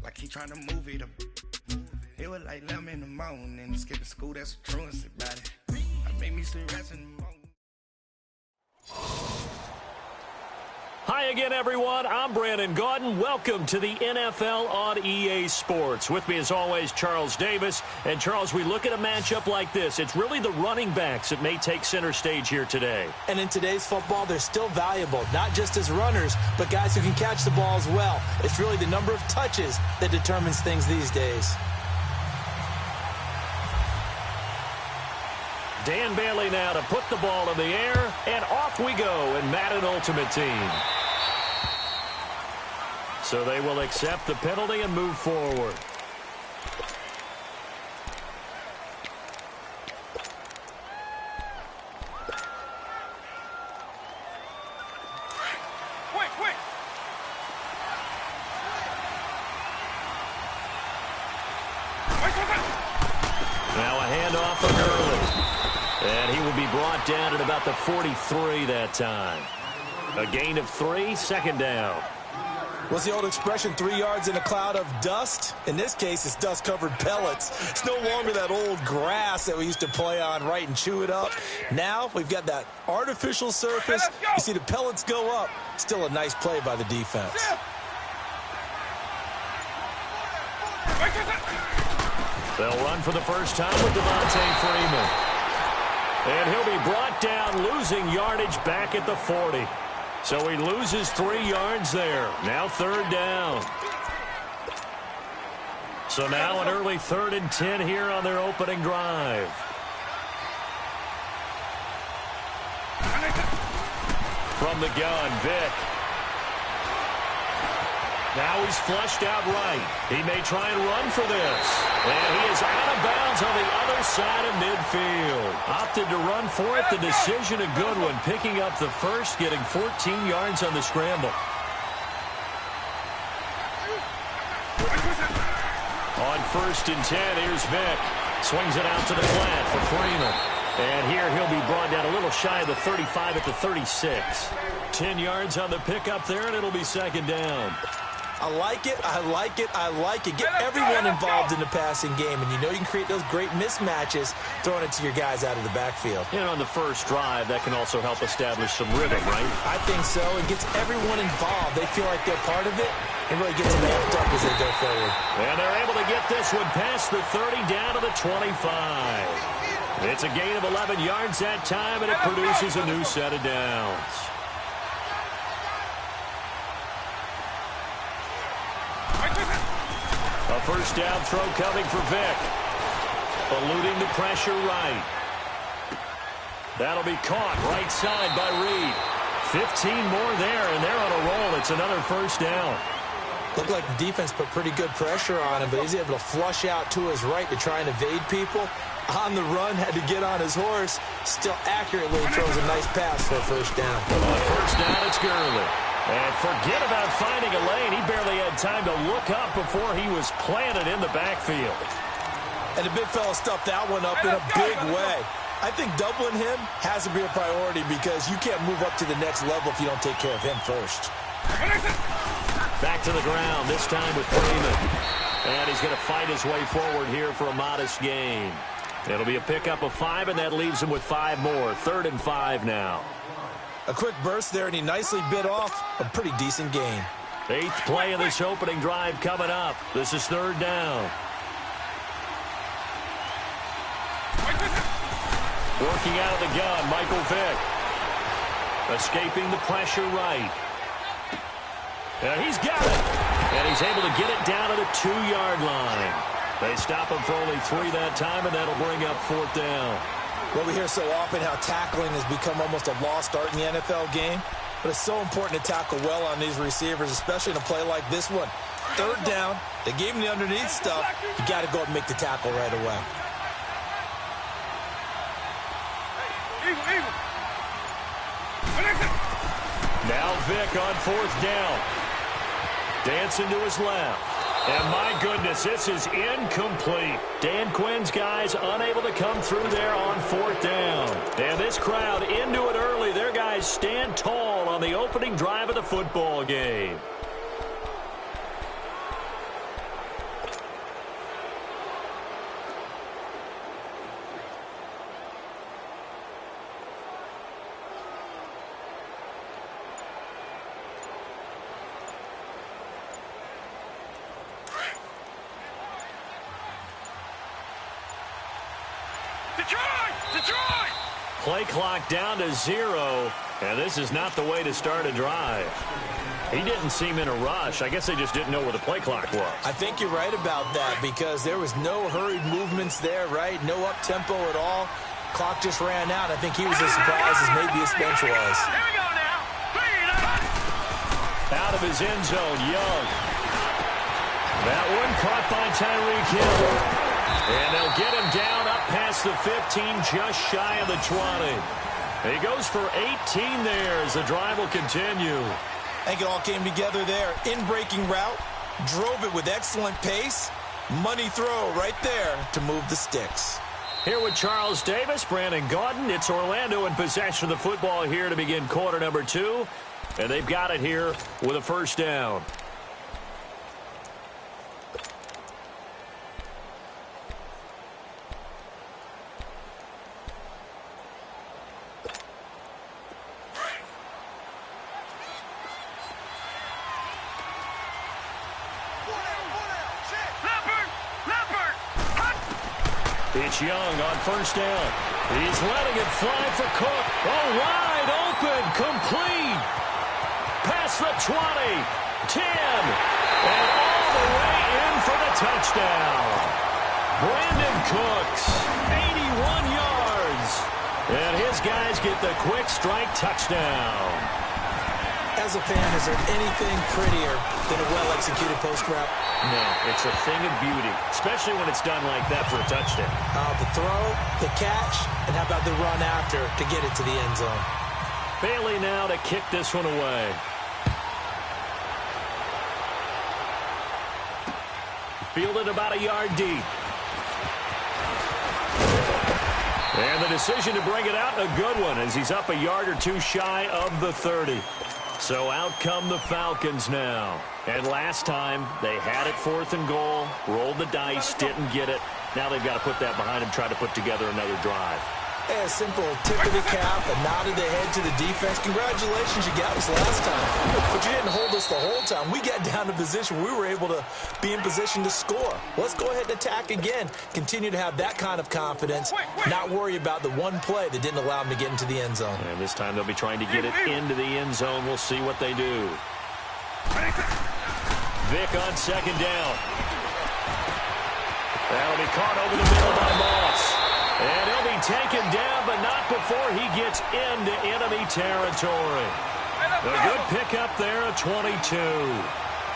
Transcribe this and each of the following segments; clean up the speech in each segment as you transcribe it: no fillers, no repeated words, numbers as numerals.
like he trying to move it up. It was like 11 in the morning, skipping school, that's a truancy about it. I made me sleep rest in the morning. Hi again, everyone. I'm Brandon Gaudin. Welcome to the NFL on EA Sports. With me, as always, Charles Davis. And, Charles, we look at a matchup like this. It's really the running backs that may take center stage here today. And in today's football, they're still valuable, not just as runners, but guys who can catch the ball as well. It's really the number of touches that determines things these days. Dan Bailey now to put the ball in the air, and off we go in Madden Ultimate Team. So they will accept the penalty and move forward. Now a handoff from Early. And he will be brought down at about the 43 that time. A gain of 3, second down. What's the old expression, 3 yards in a cloud of dust? In this case, it's dust-covered pellets. It's no longer that old grass that we used to play on, right, and chew it up. Now we've got that artificial surface. You see the pellets go up. Still a nice play by the defense. They'll run for the first time with Devontae Freeman. And he'll be brought down, losing yardage back at the 40. So he loses 3 yards there. Now third down. So now an early 3rd and 10 here on their opening drive. From the gun, Vick. Now he's flushed out right. He may try and run for this. And he is out of bounds on the other side of midfield. Opted to run for it. The decision a good one. Picking up the first, getting 14 yards on the scramble. On 1st and 10, here's Vick. Swings it out to the flat for Freeman. And here he'll be brought down a little shy of the 35 at the 36. 10 yards on the pickup there, and it'll be second down. I like it, I like it, I like it. Get everyone involved in the passing game, and you know you can create those great mismatches throwing it to your guys out of the backfield. And on the first drive, that can also help establish some rhythm, right? I think so. It gets everyone involved. They feel like they're part of it, and really gets them amped up as they go forward. And they're able to get this one past the 30 down to the 25. It's a gain of 11 yards that time, and it produces a new set of downs. A first down throw coming for Vick. Eluding the pressure right. That'll be caught right side by Reed. 15 more there, and they're on a roll. It's another first down. Looked like the defense put pretty good pressure on him, but he's able to flush out to his right to try and evade people. On the run, had to get on his horse. Still accurately throws a nice pass for a first down. On first down, it's Gurley. And forget about finding a lane. He barely had time to look up before he was planted in the backfield. And the big fella stuffed that one up in a big way. I think doubling him has to be a priority because you can't move up to the next level if you don't take care of him first. Back to the ground, this time with Freeman. And he's going to fight his way forward here for a modest gain. It'll be a pickup of 5, and that leaves him with 5 more. 3rd and 5 now. A quick burst there, and he nicely bit off a pretty decent gain. 8th play of this opening drive coming up. This is 3rd down. Working out of the gun, Michael Vick. Escaping the pressure right. And he's got it. And he's able to get it down to the 2-yard line. They stop him for only 3 that time, and that'll bring up 4th down. Well, we hear so often how tackling has become almost a lost art in the NFL game. But it's so important to tackle well on these receivers, especially in a play like this one. 3rd down, they gave him the underneath stuff. You got to go and make the tackle right away. Now Vick on 4th down. Dancing to his left. And my goodness, this is incomplete. Dan Quinn's guys unable to come through there on 4th down. And this crowd into it early. Their guys stand tall on the opening drive of the football game. Play clock down to 0, and this is not the way to start a drive. He didn't seem in a rush. I guess they just didn't know where the play clock was. I think you're right about that because there was no hurried movements there, right? No up-tempo at all. Clock just ran out. I think he was as surprised as maybe his bench was. Here we go now. Out of his end zone, Young. That one caught by Tyreek Hill. And they'll get him down up past the 15, just shy of the 20. He goes for 18 there as the drive will continue. I think it all came together there. In-breaking route, drove it with excellent pace. Money throw right there to move the sticks. Here with Charles Davis, Brandon Gaudin. It's Orlando in possession of the football here to begin quarter number 2. And they've got it here with a first down. It's Young on first down. He's letting it fly for Cook. Oh, wide open, complete. Past the 20, 10, and all the way in for the touchdown. Brandon Cooks, 81 yards. And his guys get the quick strike touchdown. As a fan, is there anything prettier than a well-executed post route? No, it's a thing of beauty, especially when it's done like that for a touchdown. The throw, the catch, and how about the run after to get it to the end zone? Bailey now to kick this one away. Fielded about a yard deep. And the decision to bring it out, a good one, as he's up a yard or two shy of the 30. So out come the Falcons now. And last time, they had it 4th and goal, rolled the dice, didn't get it. Now they've got to put that behind them, try to put together another drive. A simple tip of the cap, a nod of the head to the defense. Congratulations, you got us last time. But you didn't hold us the whole time. We got down to position. We were able to be in position to score. Let's go ahead and attack again. Continue to have that kind of confidence. Not worry about the one play that didn't allow them to get into the end zone. And this time they'll be trying to get it into the end zone. We'll see what they do. Vick on second down. That'll be caught over the middle by Moss. And he'll be taken down, but not before he gets into enemy territory. A good pickup there at 22.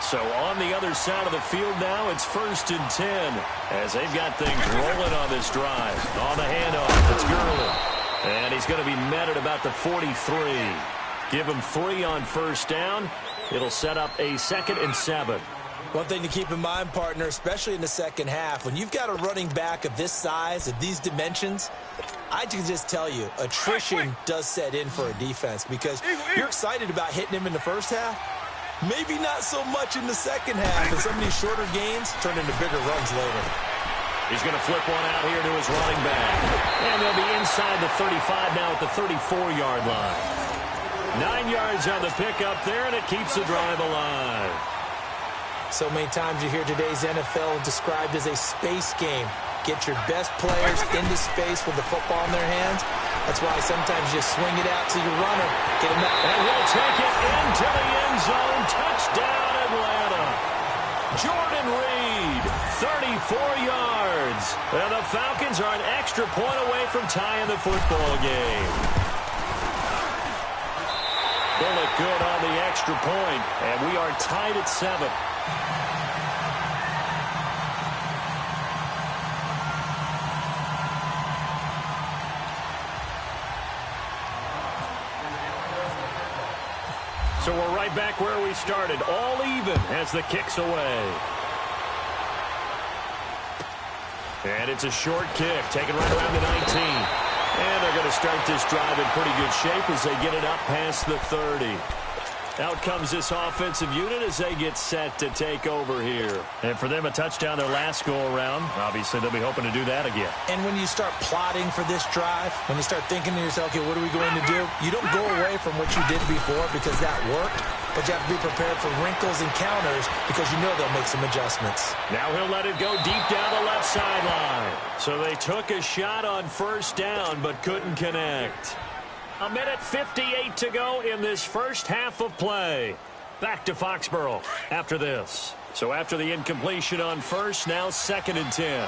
So on the other side of the field now, it's 1st and 10 as they've got things rolling on this drive. On the handoff, it's Gurley. And he's going to be met at about the 43. Give him 3 on first down. It'll set up a 2nd and 7. One thing to keep in mind, partner, especially in the second half, when you've got a running back of this size, of these dimensions, I can just tell you, attrition does set in for a defense because you're excited about hitting him in the first half. Maybe not so much in the second half, and some of these shorter gains turn into bigger runs later. He's going to flip one out here to his running back. And they'll be inside the 35 now at the 34-yard line. 9 yards on the pickup there, and it keeps the drive alive. So many times you hear today's NFL described as a space game. Get your best players into space with the football in their hands. That's why sometimes you swing it out to your runner. Get him out. And he'll take it into the end zone. Touchdown, Atlanta. Jordan Reed, 34 yards. And the Falcons are an extra point away from tying the football game. Bullet good on the extra point, and we are tied at 7. So we're right back where we started, all even as the kick's away. And it's a short kick, taken right around the 19. And they're going to start this drive in pretty good shape as they get it up past the 30. Out comes this offensive unit as they get set to take over here. And for them, a touchdown their last go-around. Obviously, they'll be hoping to do that again. And when you start plotting for this drive, when you start thinking to yourself, okay, what are we going to do? You don't go away from what you did before because that worked, but you have to be prepared for wrinkles and counters because you know they'll make some adjustments. Now he'll let it go deep down the left sideline. So they took a shot on first down but couldn't connect. 1:58 to go in this first half of play. Back to Foxborough after this. So after the incompletion on first, now 2nd and 10.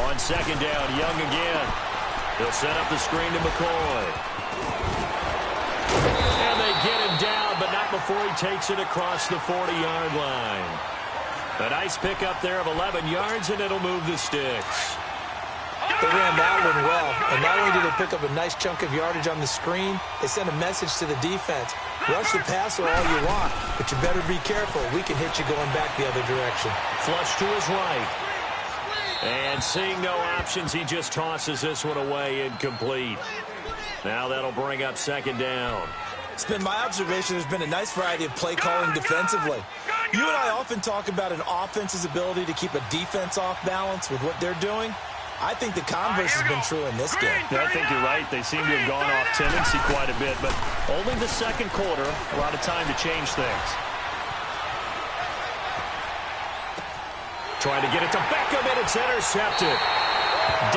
On 2nd down, Young again. He'll set up the screen to McCoy. And they get him down, but not before he takes it across the 40-yard line. A nice pickup there of 11 yards, and it'll move the sticks. They ran that one well, and not only did they pick up a nice chunk of yardage on the screen, they sent a message to the defense. Rush the passer all you want, but you better be careful. We can hit you going back the other direction. Flush to his right. And seeing no options, he just tosses this one away, incomplete. Now that'll bring up 2nd down. It's been my observation there's been a nice variety of play calling defensively. You and I often talk about an offense's ability to keep a defense off balance with what they're doing. I think the converse has been true in this game. Yeah, I think you're right. They seem to have gone off tendency quite a bit, but only the second quarter, a lot of time to change things. Trying to get it to Beckham, and it's intercepted.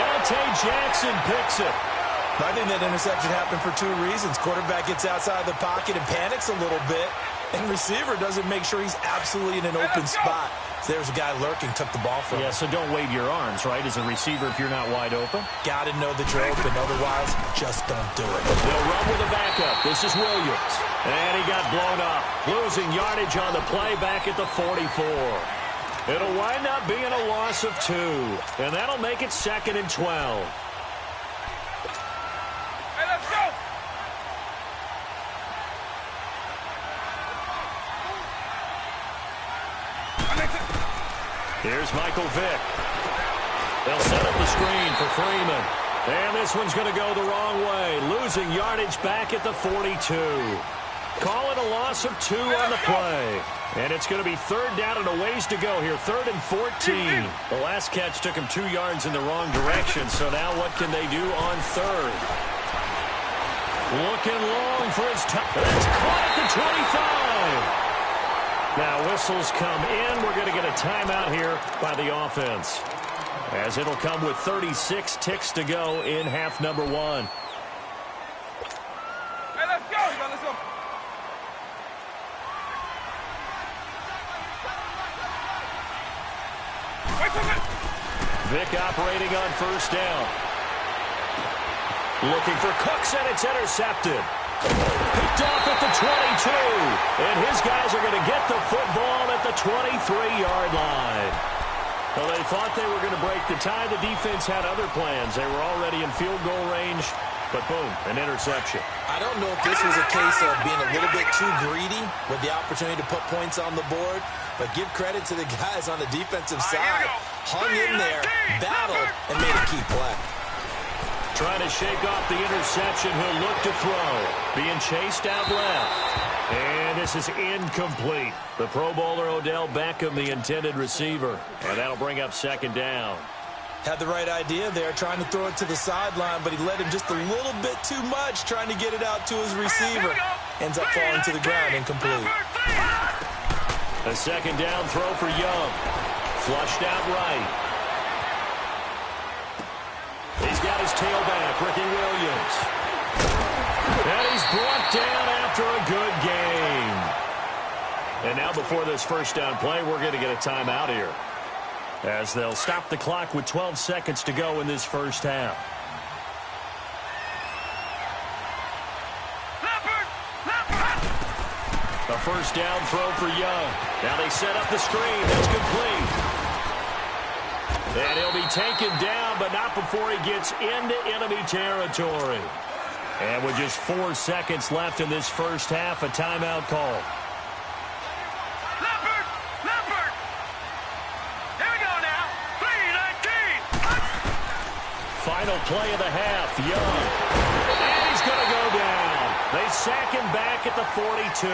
Dante Jackson picks it. I think that interception happened for 2 reasons. Quarterback gets outside the pocket and panics a little bit, and receiver doesn't make sure he's absolutely in an open spot. So there's a guy lurking, took the ball from him. Yeah, so don't wave your arms, right, as a receiver if you're not wide open. Got to know that you're open. Otherwise, just don't do it. They'll run with a backup. This is Williams. And he got blown up. Losing yardage on the play back at the 44. It'll wind up being a loss of 2. And that'll make it 2nd and 12. Hey, let's go! Here's Michael Vick. They'll set up the screen for Freeman. And this one's going to go the wrong way. Losing yardage back at the 42. Call it a loss of 2 on the play. And it's going to be 3rd down and a ways to go here. 3rd and 14. The last catch took him 2 yards in the wrong direction. So now what can they do on 3rd? Looking long for his touch. That's caught at the 25. Now whistles come in. We're going to get a timeout here by the offense, as it'll come with 36 ticks to go in half number 1. Hey, let's go! Let's go! Vick operating on 1st down. Looking for Cooks, and it's intercepted. Picked off at the 22. And his guys are going to get the football at the 23-yard line. Well, they thought they were going to break the tie. The defense had other plans. They were already in field goal range, but boom, an interception. I don't know if this was a case of being a little bit too greedy with the opportunity to put points on the board, but give credit to the guys on the defensive side. Hung in there, battled, and made a key play. Trying to shake off the interception. He'll look to throw. Being chased out left. And this is incomplete. The Pro Bowler Odell Beckham, the intended receiver. And that'll bring up 2nd down. Had the right idea there, trying to throw it to the sideline, but he let him just a little bit too much, trying to get it out to his receiver. Ends up falling to the ground, incomplete. A 2nd down throw for Young. Flushed out right. He's got his tailback, Ricky Williams. And he's brought down after a good game. And now before this 1st down play, we're going to get a timeout here, as they'll stop the clock with 12 seconds to go in this 1st half. A 1st down throw for Young. Now they set up the screen. That's complete. And he'll be taken down, but not before he gets into enemy territory. And with just 4 seconds left in this 1st half, a timeout call. Leopard! Here we go now. 3-19. Final play of the half. Young. And he's They sack him back at the 42.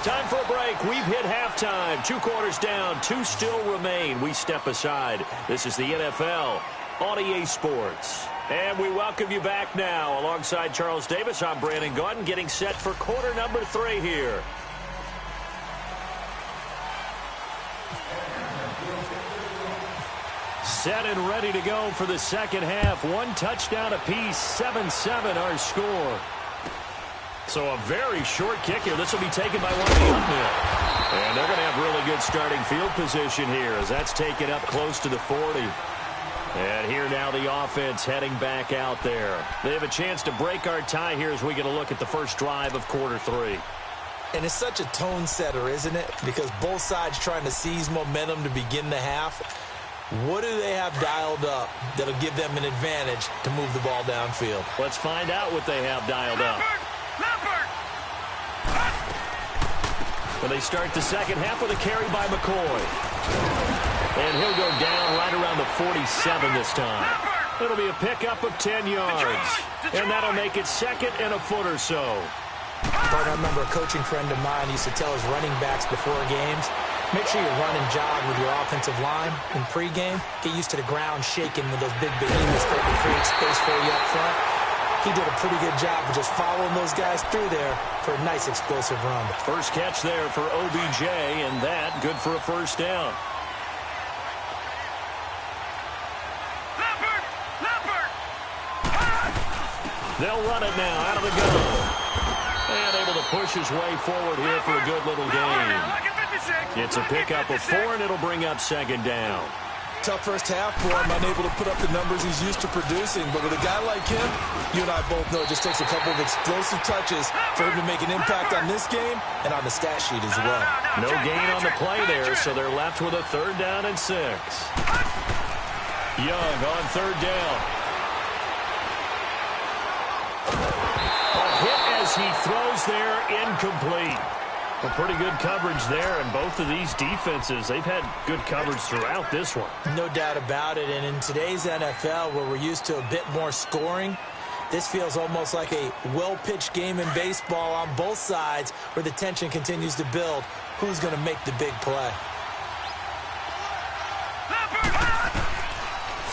Time for a break. We've hit halftime. 2 quarters down. 2 still remain. We step aside. This is the NFL on EA Sports. And we welcome you back now. Alongside Charles Davis, I'm Brandon Gaudin, getting set for quarter number 3 here. Set and ready to go for the second half. 1 touchdown apiece. 7-7 our score. So a very short kick here. This will be taken by one of the uphill. And they're going to have really good starting field position here as that's taken up close to the 40. And here now the offense heading back out there. They have a chance to break our tie here as we get a look at the first drive of quarter 3. And it's such a tone setter, isn't it? Because both sides trying to seize momentum to begin the half. What do they have dialed up that'll give them an advantage to move the ball downfield? Let's find out what they have dialed up. Well, they start the second half with a carry by McCoy. And he'll go down right around the 47 this time. It'll be a pickup of 10 yards. And that'll make it second and a foot or so. I remember a coaching friend of mine used to tell his running backs before games, make sure you run and jog with your offensive line in pregame. Get used to the ground shaking with those big behemoths that can create space for you up front. He did a pretty good job of just following those guys through there for a nice explosive run. First catch there for OBJ, and that good for a first down. They'll run it now out of the gun. And able to push his way forward here for a good little gain. It's a pickup of 4, and it'll bring up second down. Tough first half for him, unable to put up the numbers he's used to producing. But with a guy like him, you and I both know it just takes a couple of explosive touches for him to make an impact on this game and on the stat sheet as well. No gain on the play there, so they're left with a 3rd down and 6. Young on 3rd down. A hit as he throws there, incomplete. Well, pretty good coverage there, and both of these defenses, they've had good coverage throughout this one. No doubt about it, and in today's NFL, where we're used to a bit more scoring, this feels almost like a well-pitched game in baseball on both sides where the tension continues to build. Who's going to make the big play?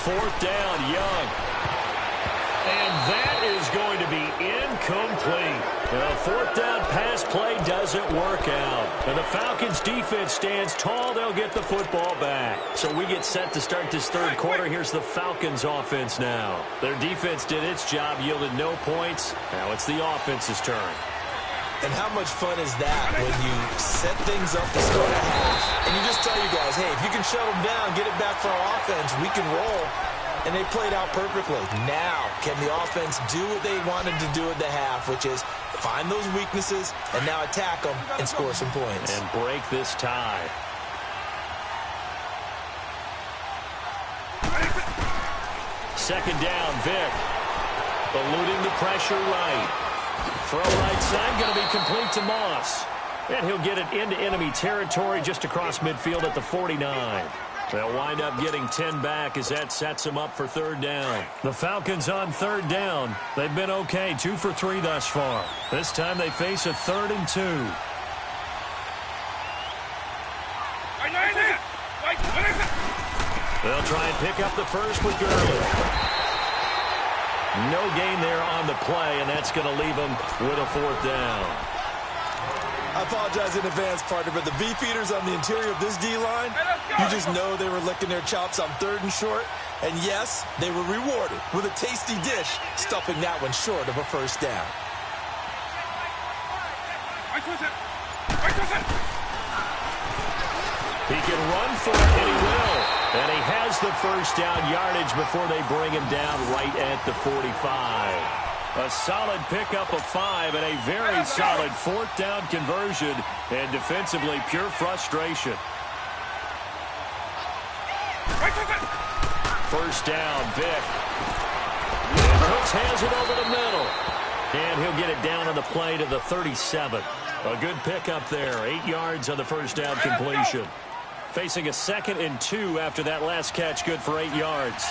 4th down, Young. And that is going to be incomplete. The 4th down pass play doesn't work out. And the Falcons defense stands tall. They'll get the football back. So we get set to start this 3rd quarter. Here's the Falcons offense now. Their defense did its job, yielded no points. Now it's the offense's turn. And how much fun is that when you set things up to start a half, and you just tell you guys, hey, if you can shut them down, get it back for our offense, we can roll. And they played out perfectly. Now, can the offense do what they wanted to do at the half, which is find those weaknesses and now attack them and score some points. And break this tie. Second down, Vick. Eluding the pressure right. Throw right side, going to be complete to Moss. And he'll get it into enemy territory just across midfield at the 49. They'll wind up getting 10 back as that sets them up for 3rd down. The Falcons on 3rd down. They've been okay, 2 for 3 thus far. This time they face a 3rd and 2. They'll try and pick up the first with Gurley. No gain there on the play, and that's going to leave them with a 4th down. I apologize in advance, partner, but the beefeaters on the interior of this D-line, you just know they were licking their chops on 3rd and short. And yes, they were rewarded with a tasty dish, stuffing that one short of a first down. He can run for it, and he will. And he has the first down yardage before they bring him down right at the 45. A solid pickup of 5 and a very solid 4th down conversion. And defensively, pure frustration. First down, Vick. And Brooks has it over the middle. And he'll get it down on the play to the 37. A good pickup there. 8 yards on the first down completion. Facing a 2nd and 2 after that last catch. Good for 8 yards.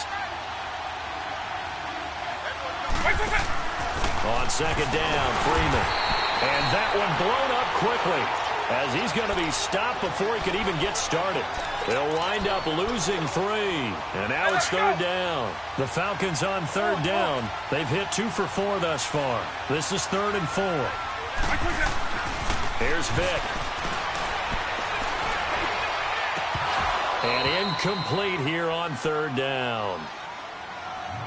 On 2nd down, Freeman. that one blown up quickly, as he's going to be stopped before he could even get started. They'll wind up losing 3, and now it's third down. The Falcons on third down. They've hit 2 for 4 thus far. This is 3rd and 4. Here's Vick. And incomplete here on third down.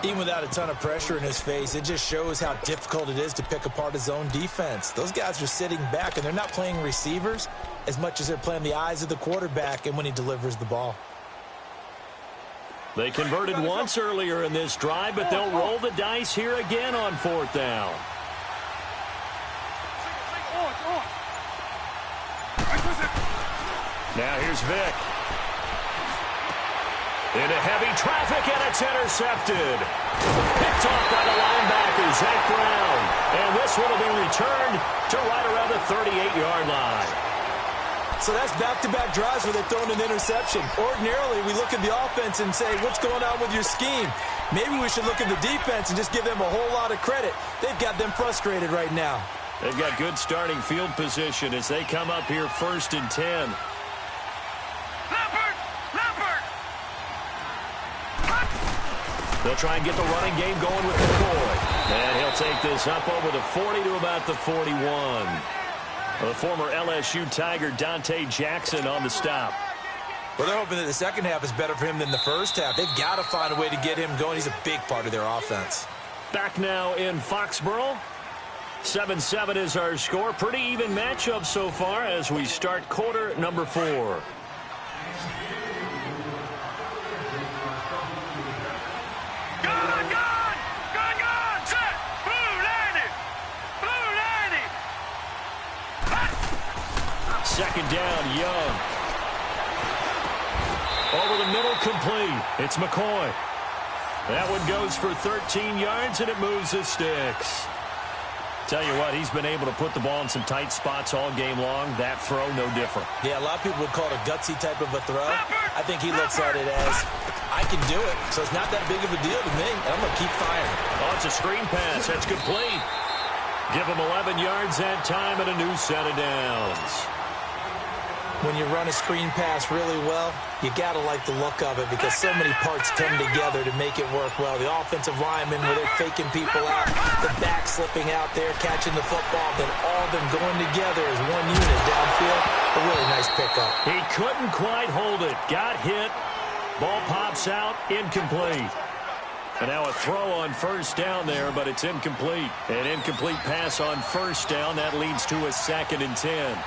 Even without a ton of pressure in his face, it just shows how difficult it is to pick apart his own defense. Those guys are sitting back, and they're not playing receivers as much as they're playing the eyes of the quarterback and when he delivers the ball. They converted once earlier in this drive, but they'll roll the dice here again on 4th down. Now here's Vick. Into heavy traffic, and it's intercepted. Picked off by the linebacker, Zach Brown. And this one will be returned to right around the 38-yard line. So that's back-to-back drives where they've thrown an interception. Ordinarily, we look at the offense and say, what's going on with your scheme? Maybe we should look at the defense and just give them a whole lot of credit. They've got them frustrated right now. They've got good starting field position as they come up here 1st and 10. They'll try and get the running game going with McCoy. And he'll take this up over the 40 to about the 41. The former LSU Tiger Dante Jackson on the stop. Well, they're hoping that the second half is better for him than the first half. They've got to find a way to get him going. He's a big part of their offense. Back now in Foxborough. 7-7 is our score. Pretty even matchup so far as we start quarter number 4. Second down, Young. Over the middle, complete. It's McCoy. That one goes for 13 yards, and it moves the sticks. Tell you what, he's been able to put the ball in some tight spots all game long. That throw, no different. Yeah, a lot of people would call it a gutsy type of a throw. I think he looks at it as, I can do it, so it's not that big of a deal to me, and I'm going to keep firing. Oh, it's a screen pass. That's complete. Give him 11 yards that time and a new set of downs. When you run a screen pass really well, you got to like the look of it because so many parts come together to make it work well. The offensive linemen, where they're faking people out, the back slipping out there, catching the football, then all of them going together as one unit downfield. A really nice pickup. He couldn't quite hold it. Got hit. Ball pops out. Incomplete. And now a throw on first down there, but it's incomplete. An incomplete pass on first down. That leads to a 2nd and 10.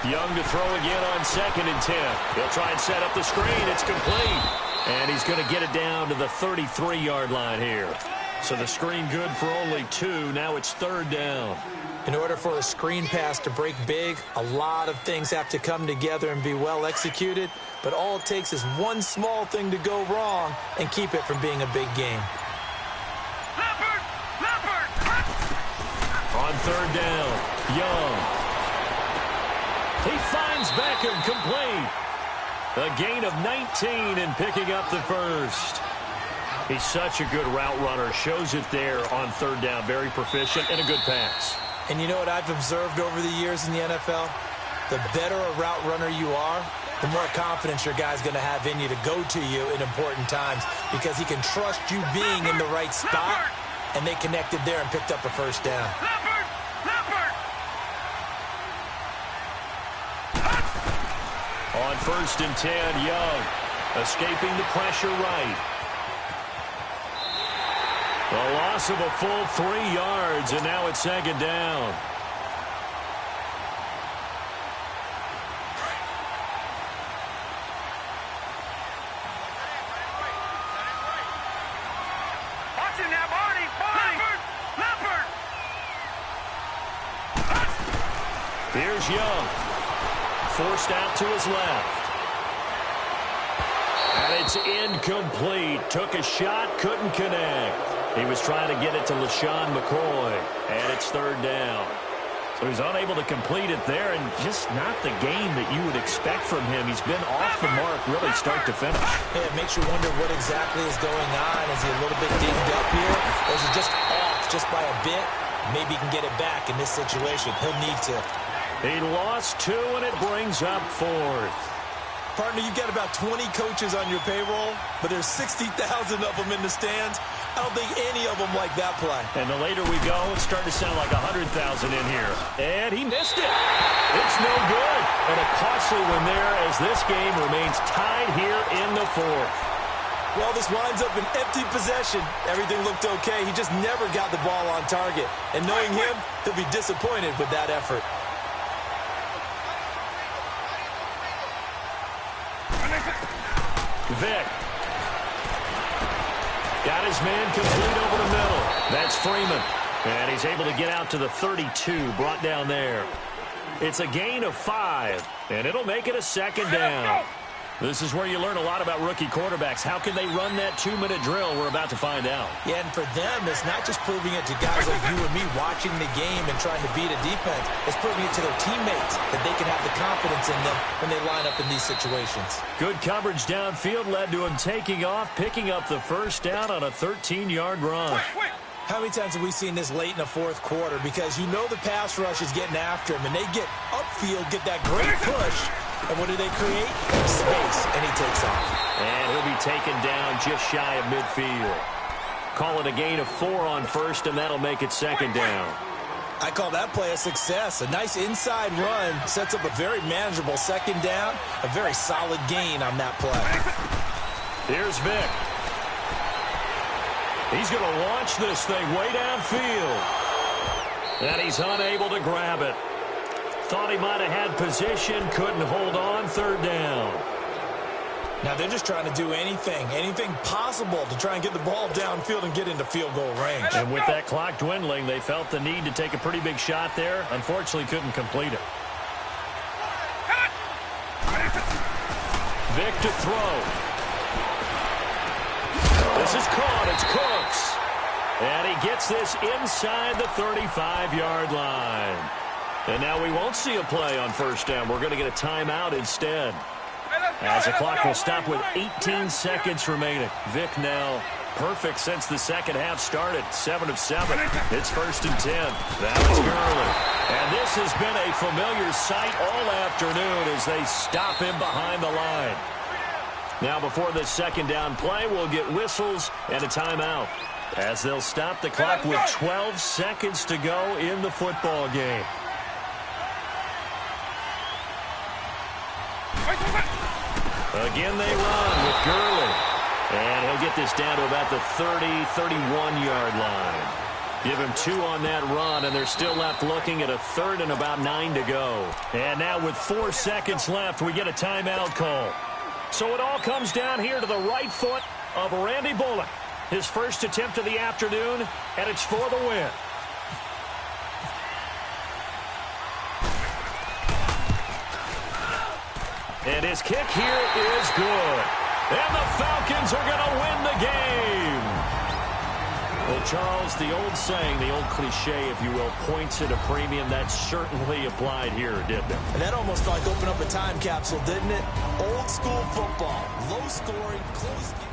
Young to throw again on 2nd and 10. He'll try and set up the screen. It's complete. And he's going to get it down to the 33-yard line here. So the screen good for only 2. Now it's 3rd down. In order for a screen pass to break big, a lot of things have to come together and be well executed. But all it takes is one small thing to go wrong and keep it from being a big game. On 3rd down, Young. He finds Beckham, complete. A gain of 19 and picking up the first. He's such a good route runner. Shows it there on 3rd down. Very proficient and a good pass. And you know what I've observed over the years in the NFL? The better a route runner you are, the more confidence your guy's going to have in you to go to you in important times because he can trust you being in the right spot, and they connected there and picked up a first down. On 1st and 10, Young escaping the pressure right. The loss of a full 3 yards, and now it's 2nd down. Watch him now, Barney! Leopard! Here's Young. Forced out to his left. And it's incomplete. Took a shot, couldn't connect. He was trying to get it to LaShawn McCoy. And it's 3rd down. So he's unable to complete it there, and just not the game that you would expect from him. He's been off the mark really start to finish. Yeah, it makes you wonder what exactly is going on. Is he a little bit dinged up here? Or is he just off just by a bit? Maybe he can get it back in this situation. He'll need to. He lost 2, and it brings up 4th. Partner, you've got about 20 coaches on your payroll, but there's 60,000 of them in the stands. I don't think any of them like that play. And the later we go, it's starting to sound like 100,000 in here. And he missed it. It's no good. And a costly one there as this game remains tied here in the 4th. Well, this winds up an empty possession. Everything looked okay. He just never got the ball on target. And knowing him, he'll be disappointed with that effort. Vic. Got his man complete over the middle. That's Freeman. And he's able to get out to the 32, brought down there. It's a gain of 5, and it'll make it a 2nd down. This is where you learn a lot about rookie quarterbacks. How can they run that 2-minute drill? We're about to find out. Yeah, and for them, it's not just proving it to guys like you and me watching the game and trying to beat a defense. It's proving it to their teammates that they can have the confidence in them when they line up in these situations. Good coverage downfield led to him taking off, picking up the 1st down on a 13-yard run. How many times have we seen this late in the 4th quarter? Because you know the pass rush is getting after him, and they get upfield, get that great push. And what do they create? Space, and he takes off. And he'll be taken down just shy of midfield. Call it a gain of 4 on 1st, and that'll make it 2nd down. I call that play a success. A nice inside run sets up a very manageable 2nd down. A very solid gain on that play. Here's Vic. He's going to launch this thing way downfield. And he's unable to grab it. Thought he might have had position, couldn't hold on, 3rd down. Now they're just trying to do anything possible to try and get the ball downfield and get into field goal range. And with that clock dwindling, they felt the need to take a pretty big shot there. Unfortunately, couldn't complete it. Vic to throw. This is caught. It's Cooks. And he gets this inside the 35-yard line. And now we won't see a play on 1st down. We're going to get a timeout instead. As the clock will stop with 18 seconds remaining. Vic now perfect since the 2nd half started. 7 of 7. It's 1st and 10. That was Gurley. And this has been a familiar sight all afternoon as they stop him behind the line. Now before this 2nd down play, we'll get whistles and a timeout. As they'll stop the clock with 12 seconds to go in the football game. Again they run with Gurley. And he'll get this down to about the 30, 31-yard line. Give him 2 on that run, and they're still left looking at a 3rd and about 9 to go. And now with 4 seconds left, we get a timeout call. So it all comes down here to the right foot of Randy Bullock. His first attempt of the afternoon, and it's for the win. And his kick here is good. And the Falcons are going to win the game. Well, Charles, the old saying, the old cliche, if you will, points at a premium, that certainly applied here, didn't it? And that almost like opened up a time capsule, didn't it? Old school football, low scoring, close game.